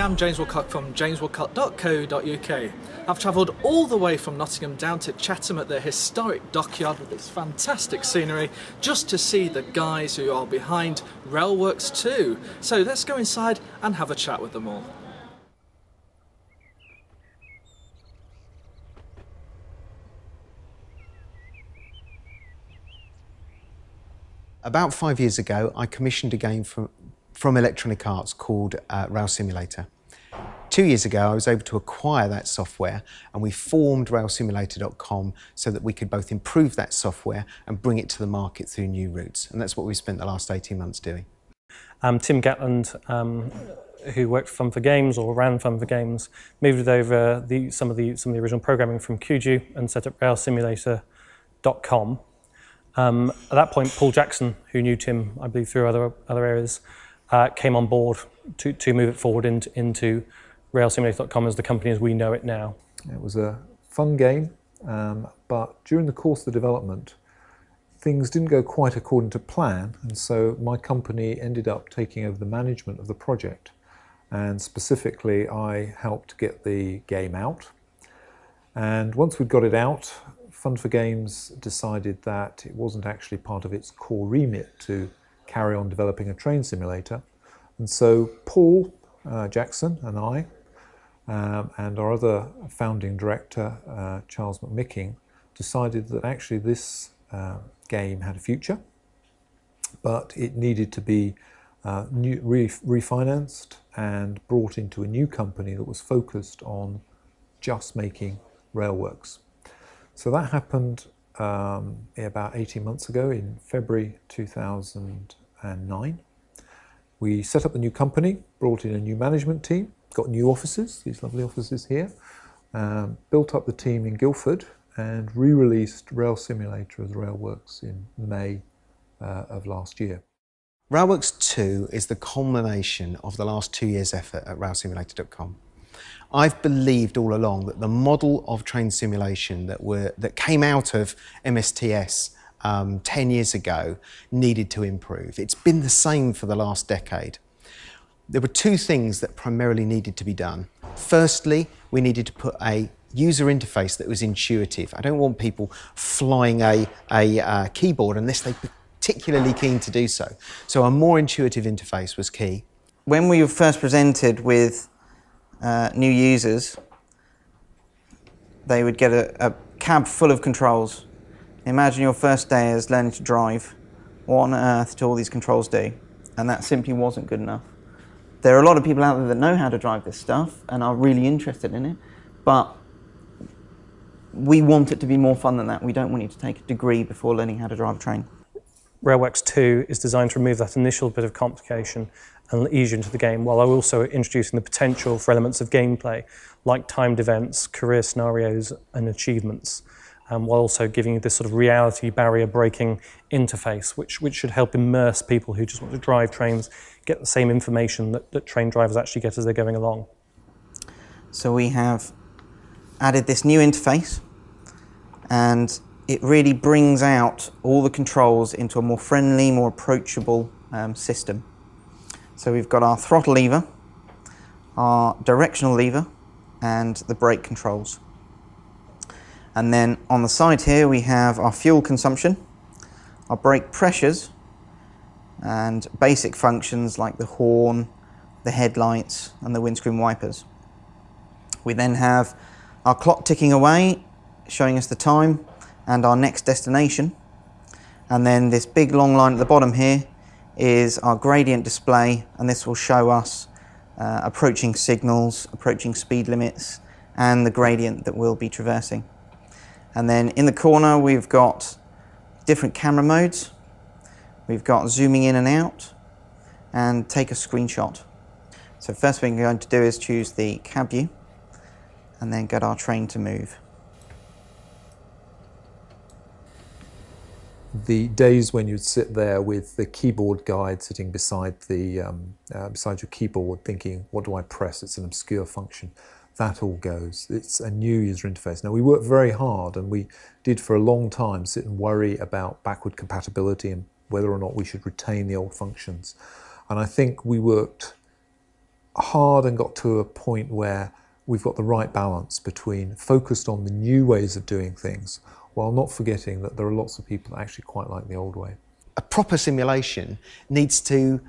I'm James Woodcock from jameswoodcock.co.uk. I've travelled all the way from Nottingham down to Chatham at the historic dockyard with its fantastic scenery just to see the guys who are behind RailWorks 2. So let's go inside and have a chat with them all. About 5 years ago, I commissioned a game from Electronic Arts called Rail Simulator. 2 years ago, I was able to acquire that software and we formed RailSimulator.com so that we could both improve that software and bring it to the market through new routes. And that's what we've spent the last 18 months doing. Tim Gatland, who worked for Fun for Games or ran Fun for Games, moved over some of the original programming from QGU and set up RailSimulator.com. At that point, Paul Jackson, who knew Tim, I believe, through other areas, came on board to move it forward into RailSimulator.com as the company as we know it now. It was a fun game, but during the course of the development, things didn't go quite according to plan, and so my company ended up taking over the management of the project. And specifically, I helped get the game out. And once we'd got it out, Fun for Games decided that it wasn't actually part of its core remit to carry on developing a train simulator. And so Paul Jackson and I, and our other founding director, Charles McMicking, decided that actually this game had a future, but it needed to be refinanced and brought into a new company that was focused on just making RailWorks. So that happened about 18 months ago in February 2009. We set up the new company, brought in a new management team, got new offices, these lovely offices here, built up the team in Guildford and re-released Rail Simulator as RailWorks in May of last year. RailWorks 2 is the culmination of the last 2 years' effort at RailSimulator.com. I've believed all along that the model of train simulation that came out of MSTS 10 years ago needed to improve. It's been the same for the last decade. There were two things that primarily needed to be done. Firstly, we needed to put a user interface that was intuitive. I don't want people flying a keyboard unless they're particularly keen to do so. So a more intuitive interface was key. When we were first presented with new users, they would get a cab full of controls. Imagine your first day as learning to drive. What on earth do all these controls do? And that simply wasn't good enough. There are a lot of people out there that know how to drive this stuff and are really interested in it, but we want it to be more fun than that. We don't want you to take a degree before learning how to drive a train. RailWorks 2 is designed to remove that initial bit of complication and ease you into the game, while also introducing the potential for elements of gameplay, like timed events, career scenarios, and achievements, while also giving you this sort of reality barrier-breaking interface, which should help immerse people who just want to drive trains, get the same information that train drivers actually get as they're going along. So we have added this new interface, and it really brings out all the controls into a more friendly, more approachable system. So we've got our throttle lever, our directional lever, and the brake controls. And then on the side here we have our fuel consumption, our brake pressures, and basic functions like the horn, the headlights, and the windscreen wipers. We then have our clock ticking away, showing us the time, and our next destination. And then this big long line at the bottom here is our gradient display, and this will show us approaching signals, approaching speed limits, and the gradient that we'll be traversing. And then in the corner we've got different camera modes. We've got zooming in and out and take a screenshot. So first thing we're going to do is choose the cab view and then get our train to move. The days when you'd sit there with the keyboard guide sitting beside beside your keyboard thinking, what do I press? It's an obscure function. That all goes. It's a new user interface. Now we worked very hard, and we did for a long time sit and worry about backward compatibility and whether or not we should retain the old functions. And I think we worked hard and got to a point where we've got the right balance between focused on the new ways of doing things while not forgetting that there are lots of people that actually quite like the old way. A proper simulation needs to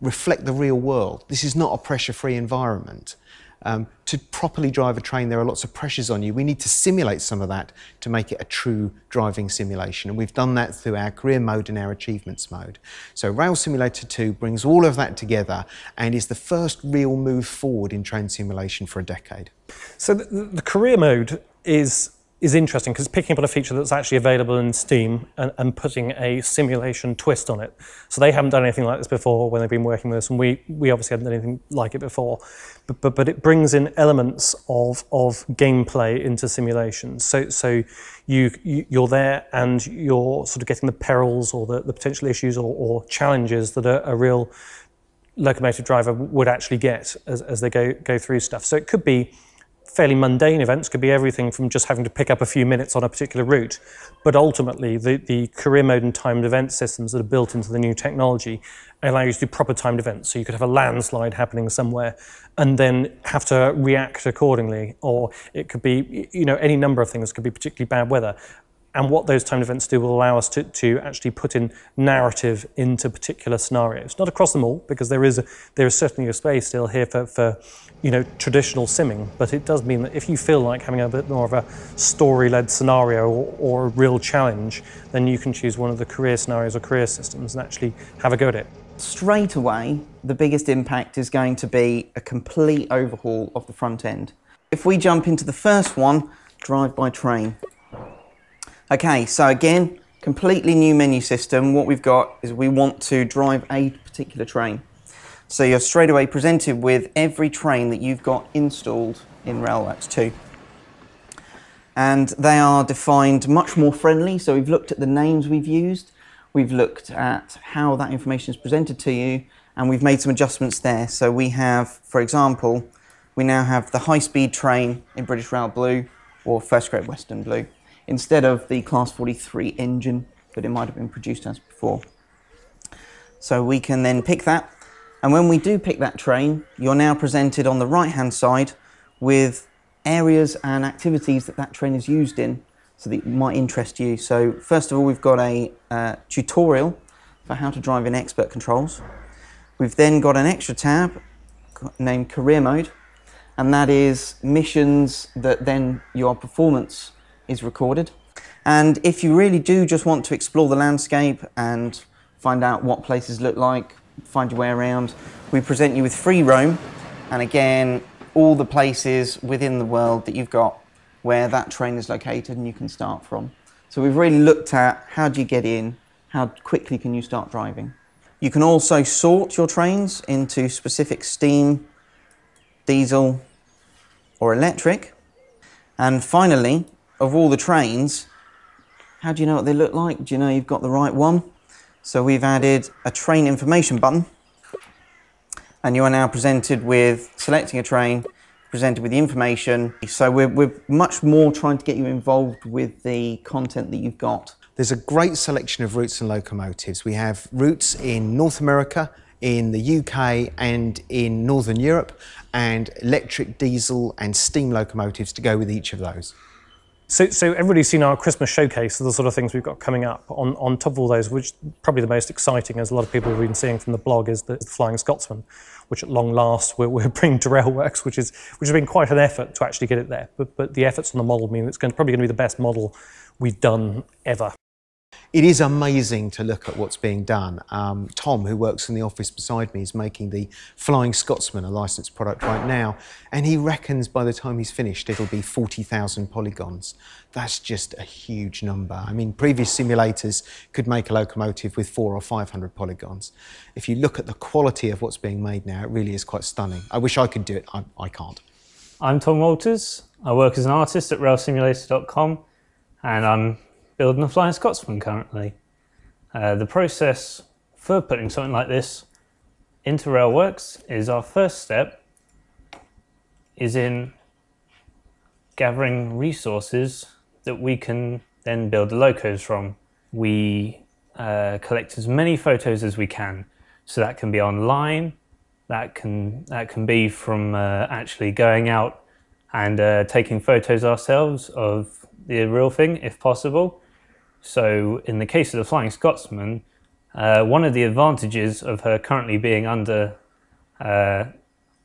reflect the real world. This is not a pressure-free environment. To properly drive a train, there are lots of pressures on you. We need to simulate some of that to make it a true driving simulation, and we've done that through our career mode and our achievements mode. So Rail Simulator 2 brings all of that together and is the first real move forward in train simulation for a decade. So the career mode is interesting because it's picking up on a feature that's actually available in Steam and putting a simulation twist on it. So they haven't done anything like this before when they've been working with us, and we obviously haven't done anything like it before. But it brings in elements of gameplay into simulations. So you're there and you're sort of getting the perils or the potential issues or challenges that a real locomotive driver would actually get as they go through stuff. So it could be fairly mundane events, could be everything from just having to pick up a few minutes on a particular route, but ultimately the career mode and timed event systems that are built into the new technology allow you to do proper timed events. So you could have a landslide happening somewhere and then have to react accordingly, or it could be, any number of things. It could be particularly bad weather. And what those timed events do will allow us to actually put in narrative into particular scenarios. Not across them all, because there is certainly a space still here for traditional simming, but it does mean that if you feel like having a bit more of a story-led scenario or a real challenge, then you can choose one of the career scenarios or career systems and actually have a go at it. Straight away, the biggest impact is going to be a complete overhaul of the front end. If we jump into the first one, drive by train. Okay, so again, completely new menu system. What we've got is we want to drive a particular train. So you're straight away presented with every train that you've got installed in RailWorks 2. And they are defined much more friendly. So we've looked at the names we've used. We've looked at how that information is presented to you, and we've made some adjustments there. So we have, for example, we now have the high-speed train in British Rail Blue or First Great Western Blue, instead of the Class 43 engine that it might have been produced as before. So we can then pick that, and when we do pick that train, you're now presented on the right-hand side with areas and activities that train is used in, so that might interest you. So first of all, we've got a tutorial for how to drive in expert controls. We've then got an extra tab named Career Mode, and that is missions that then your performance is recorded. And if you really do just want to explore the landscape and find out what places look like, find your way around, we present you with free roam, and again, all the places within the world that you've got where that train is located and you can start from. So we've really looked at how do you get in, how quickly can you start driving. You can also sort your trains into specific steam, diesel, or electric. And finally, of all the trains, how do you know what they look like? Do you know you've got the right one? So we've added a train information button, and you are now presented with selecting a train, presented with the information. So we're much more trying to get you involved with the content that you've got. There's a great selection of routes and locomotives. We have routes in North America, in the UK and in Northern Europe, and electric, diesel and steam locomotives to go with each of those. So everybody's seen our Christmas showcase of the sort of things we've got coming up. On top of all those, which probably the most exciting, as a lot of people have been seeing from the blog, is the Flying Scotsman, which at long last we're bringing to RailWorks, which has been quite an effort to actually get it there. But the efforts on the model mean it's probably going to be the best model we've done ever. It is amazing to look at what's being done. Tom, who works in the office beside me, is making the Flying Scotsman a licensed product right now, and he reckons by the time he's finished it'll be 40,000 polygons. That's just a huge number. I mean, previous simulators could make a locomotive with 400 or 500 polygons. If you look at the quality of what's being made now, it really is quite stunning. I wish I could do it, I can't. I'm Tom Walters. I work as an artist at railsimulator.com, and I'm building a Flying Scotsman currently. The process for putting something like this into RailWorks is our first step is in gathering resources that we can then build the locos from. We collect as many photos as we can, so that can be online, That can be from actually going out and taking photos ourselves of the real thing, if possible. So in the case of the Flying Scotsman, one of the advantages of her currently being under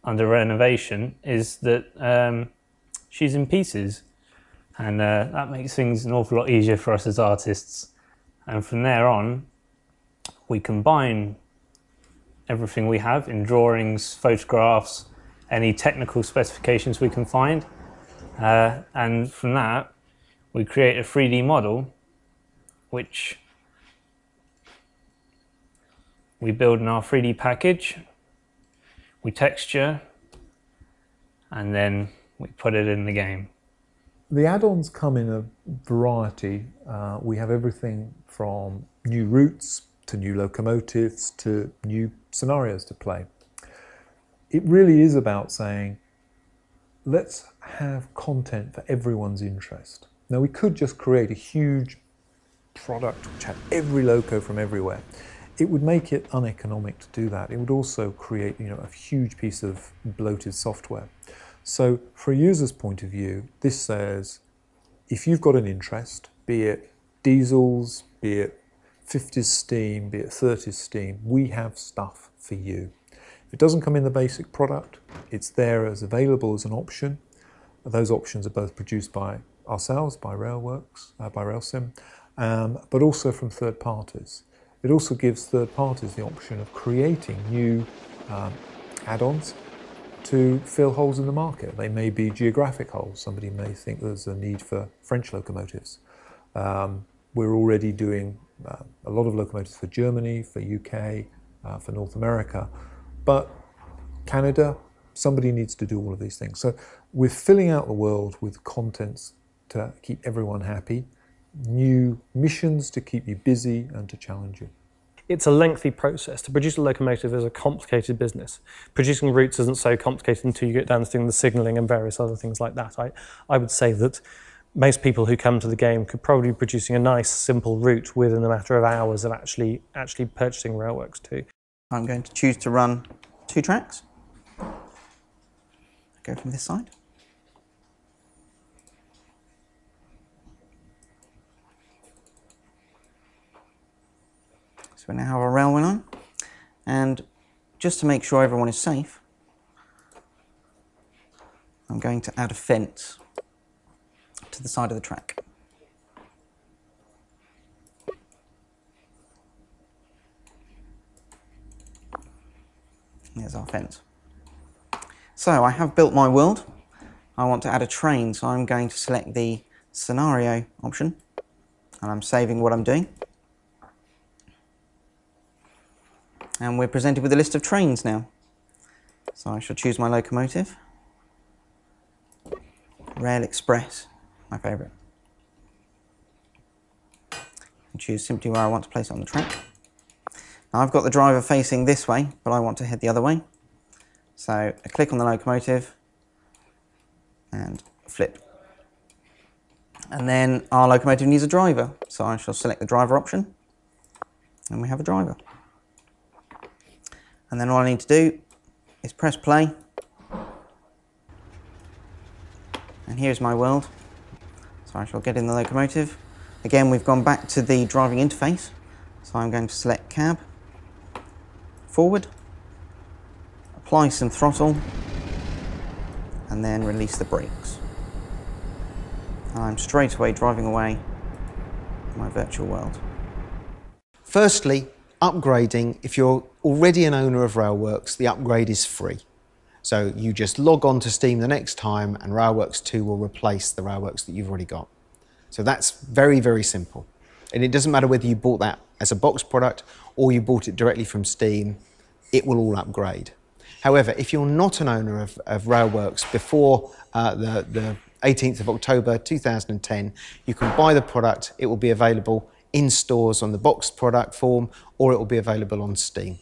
renovation is that she's in pieces, and that makes things an awful lot easier for us as artists. And from there on, we combine everything we have in drawings, photographs, any technical specifications we can find, and from that we create a 3D model which we build in our 3D package, we texture, and then we put it in the game. The add-ons come in a variety. We have everything from new routes to new locomotives to new scenarios to play. It really is about saying, let's have content for everyone's interest. Now, we could just create a huge product which had every loco from everywhere. It would make it uneconomic to do that. It would also create, a huge piece of bloated software. So for a user's point of view, this says, if you've got an interest, be it diesels, be it 50s steam, be it 30s steam, we have stuff for you. If it doesn't come in the basic product, it's there as available as an option. Those options are both produced by ourselves, by RailWorks, by RailSim, but also from third parties. It also gives third parties the option of creating new add-ons to fill holes in the market. They may be geographic holes. Somebody may think there's a need for French locomotives. We're already doing a lot of locomotives for Germany, for UK, for North America, but Canada, somebody needs to do all of these things. So we're filling out the world with contents to keep everyone happy, new missions to keep you busy and to challenge you. It's a lengthy process. To produce a locomotive is a complicated business. Producing routes isn't so complicated until you get down to doing the signalling and various other things like that. I would say that most people who come to the game could probably be producing a nice, simple route within a matter of hours of actually purchasing RailWorks 2. I'm going to choose to run 2 tracks. Go from this side. So we now have our railway line, and just to make sure everyone is safe, I'm going to add a fence to the side of the track. There's our fence. So I have built my world. I want to add a train, so I'm going to select the scenario option, and I'm saving what I'm doing. And we're presented with a list of trains now. So I shall choose my locomotive. Rail Express, my favourite. And choose simply where I want to place it on the track. Now I've got the driver facing this way, but I want to head the other way. So I click on the locomotive and flip. And then our locomotive needs a driver, so I shall select the driver option, and we have a driver. And then all I need to do is press play, and here's my world. So I shall get in the locomotive. Again, we've gone back to the driving interface, so I'm going to select cab, forward, apply some throttle, and then release the brakes. And I'm straight away driving away my virtual world. Firstly, upgrading. If you're already an owner of RailWorks, the upgrade is free. So you just log on to Steam the next time and RailWorks 2 will replace the RailWorks that you've already got. So that's very, very simple. And it doesn't matter whether you bought that as a box product or you bought it directly from Steam, it will all upgrade. However, if you're not an owner of RailWorks before the 18th of October 2010, you can buy the product. It will be available in stores on the boxed product form, or it will be available on Steam.